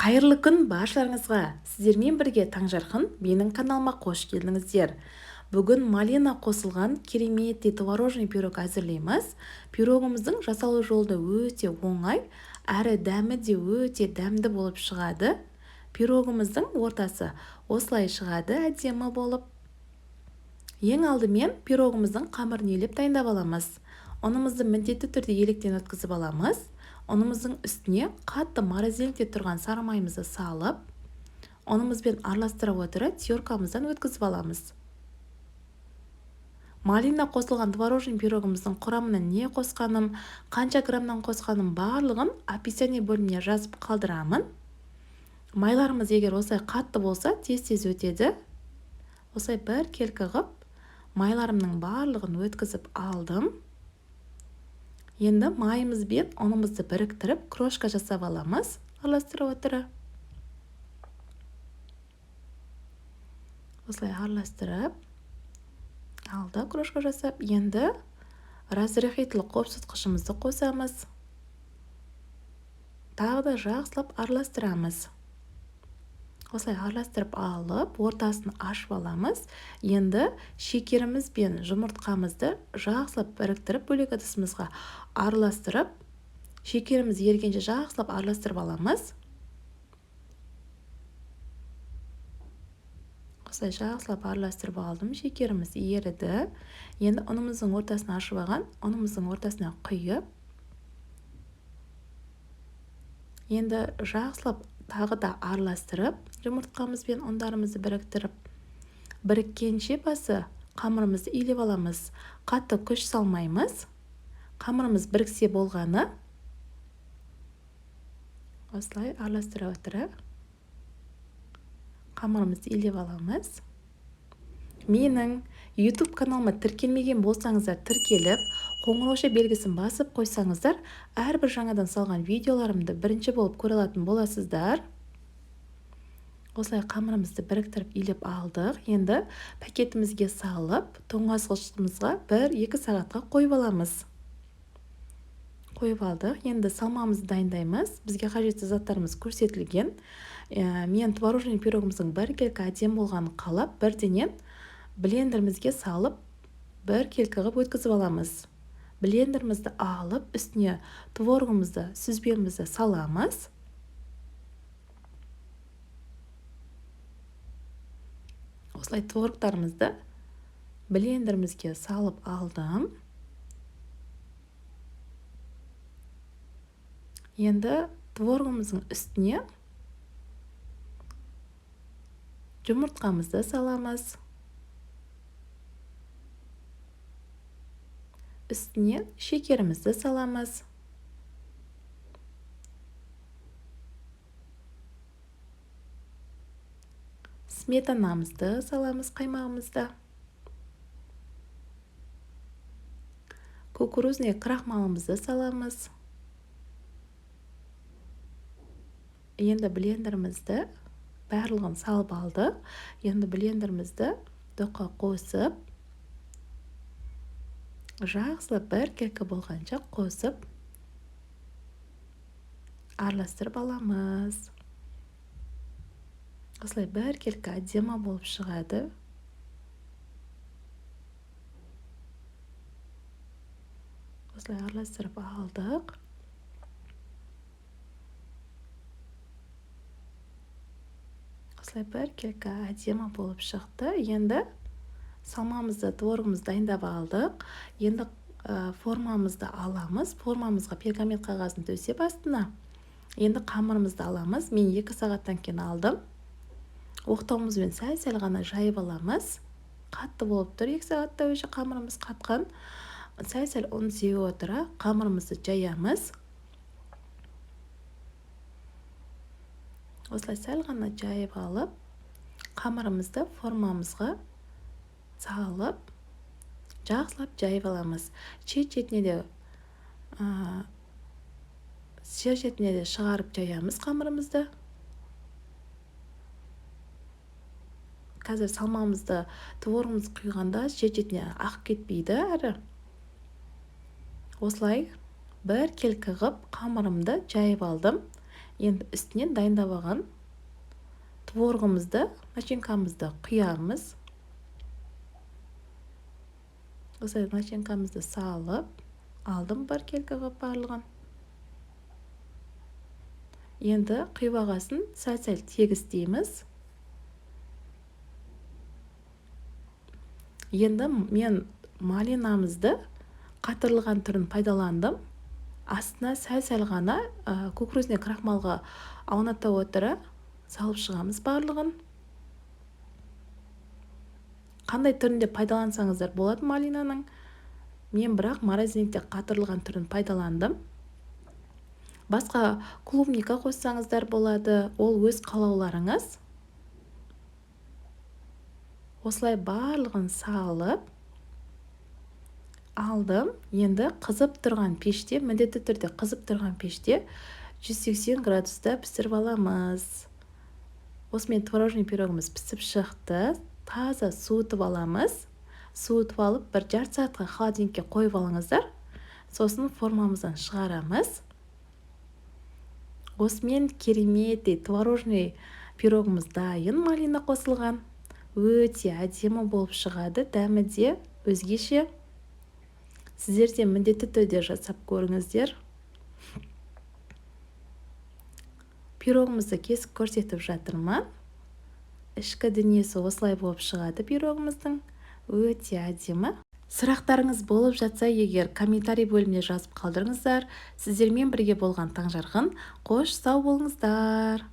Қайырлы күн баршаларыңызға. Сіздермен бірге Таңжарқын менің каналыма қош келдіңіздер. Бүгін малина қосылған кереметтей творожный пирог әзірлейміз. Пирогымыздың жасалу жолы өте оңай, әрі дәмі де өте дәмді болып шығады. Пирогымыздың ортасы осылай шығады, әдемі болып. Ең алдымен пирогымыздың қамырын елеп дайындап аламыз. Ұнымызды міндетті түрде електен өткізіп аламыз. Ұнымыздың үстіне қатты морозилькте тұрған сары майымызды салып, ұнымызбен араластыра отырып теркамыздан өткізіп аламыз. Малина қосылған творожный пирогымыздың құрамына не қосқаным, қанша граммнан қосқаным барлығын описание бөліміне жазып қалдырамын. Майларымыз егер осылай қатты болса, тез өтеді. Осылай бір келкі ғып, майларымның барлығын өткізіп алдым. Енді майымыз бен ұнымызды біріктіріп, крошка жасап аламыз, араластыра отырып. Осылай араластырып алды, крошка жасап. Енді разрыхлитель қопсытқышымызды қосамыз. Тағы да жақсылап араластырамыз. Осылай араластырып алып, ортасын ашып аламыз. Енді шекеріміз бен жұмыртқамызды жақсылап біріктіріп, бөлек ыдысымызға араластырып, шекеріміз ергенше жақсылап араластырып аламыз. Осылай жақсылап араластырып алдым, шекеріміз еріді. Енді ұнымыздың ортасын ашып алған, ұнымыздың ортасына құйып, енді жақсылап тағы да араластырып, жұмыртқамыз бен ұндарымызды біріктіріп, біріккенше басы қамырымызды илеп аламыз. Қатты күш салмаймыз. Қамырымыз біріксе болғаны. Осылай араластыра отырып, қамырымызды илеп аламыз. Менің YouTube каналыма тіркелмеген болсаңыздар, тіркеліп, қоңырауша белгісін басып қойсаңыздар, әрбір жаңадан салған видеоларымды бірінші болып көре алатын боласыздар. Осылай қамырымызды біріктіріп илеп алдық. Енді пакетімізге салып, тоңазытқышымызға 1-2 сағатқа қойып аламыз. Қойып алдық. Енді салмамызды дайындаймыз. Бізге қажетті заттарымыз көрсетілген. Мен творожный пирогымыздың бір келкі әдем болғанын қалап, бірденен блендерімізге салып, бір келкі ғып өткізіп аламыз. Блендерімізді алып, үстіне творогымызды, сүзбемізді саламыз. Осылай творогтарымызды блендерімізге салып алдым. Енді творогымыздың үстіне жұмыртқамызды саламыз. Үстіне шекерімізді саламыз. Сметанамызды саламыз, қаймағымызды. Кукурузный крахмалымызды саламыз. Енді блендерімізді барлығын салып алды. Енді блендерімізді доқа қосып, жақсылап бір келкі болғанша қосып, араластырып аламыз. Осылай бір келкі әдемі болып шығады. Осылай араластырып алдық. Осылай бір келкі әдемі болып шықты. Енді салмамызды, творогымызды дайындап алдық. Енді формамызды аламыз. Формамызға пергамент қағазын төсеп астына. Енді қамырымызды аламыз. Мен 2 сағаттан кейін алдым. Оқтауымызбен сәл ғана жайып аламыз. Қатты болып тұр. 2 сағатта өше қамырымыз қатқан. Сәл ұн сеуіп отыра қамырымызды жаямыз. Осылай сәл ғана жайып алып, қамырымызды формамызға салып, жақсылап жайып аламыз. Шет-шетіне де шығарып жаямыз қамырымызды. Қазір салмамызды, творогымыз құйғанда шет-шетіне ақ кетпейді әрі. Осылай бір келкі ғып қамырымды жайып алдым. Енді үстінен дайындап алған творогымызды, начинкамызды құямыз. Осылай начинкамызды салып алдым бір келкіге барлығын. Енді құйып алғасын сәл-сәл тегістейміз. Енді мен малинамызды қатырылған түрін пайдаландым. Астына сәл-сәл ғана кукурузный крахмалға ауната отыра салып шығамыз барлығын. Қандай түрінде пайдалансаңыздар болады малинаның. Мен бірақ морозильникте қатырылған түрін пайдаландым. Басқа клубника қоссаңыздар болады, ол өз қалауларыңыз. Осылай барлығын салып алдым. Енді қызып тұрған пеште, міндетті түрде қызып тұрған пеште 180 градуста пісіріп аламыз. Осымен творожный пирогымыз пісіп шықты. Таза суытып аламыз. Суытып алып, бір жарты сағатқа холодильникке қойып алыңыздар. Сосын формамыздан шығарамыз. Осымен керемет творожный пирогымыз дайын, малина қосылған. Өте әдемі болып шығады, дәмі де өзгеше. Сіздер де міндетті түрде жасап көріңіздер. Пирогымызды кесіп көрсетіп жатырмын. Ішкі дүниесі осылай болып шығады пирогымыздың. Өте әдемі. Сұрақтарыңыз болып жатса, егер комментарий бөліміне жазып қалдырыңыздар. Сіздермен бірге болған Таңжарқын. Қош сау болыңыздар.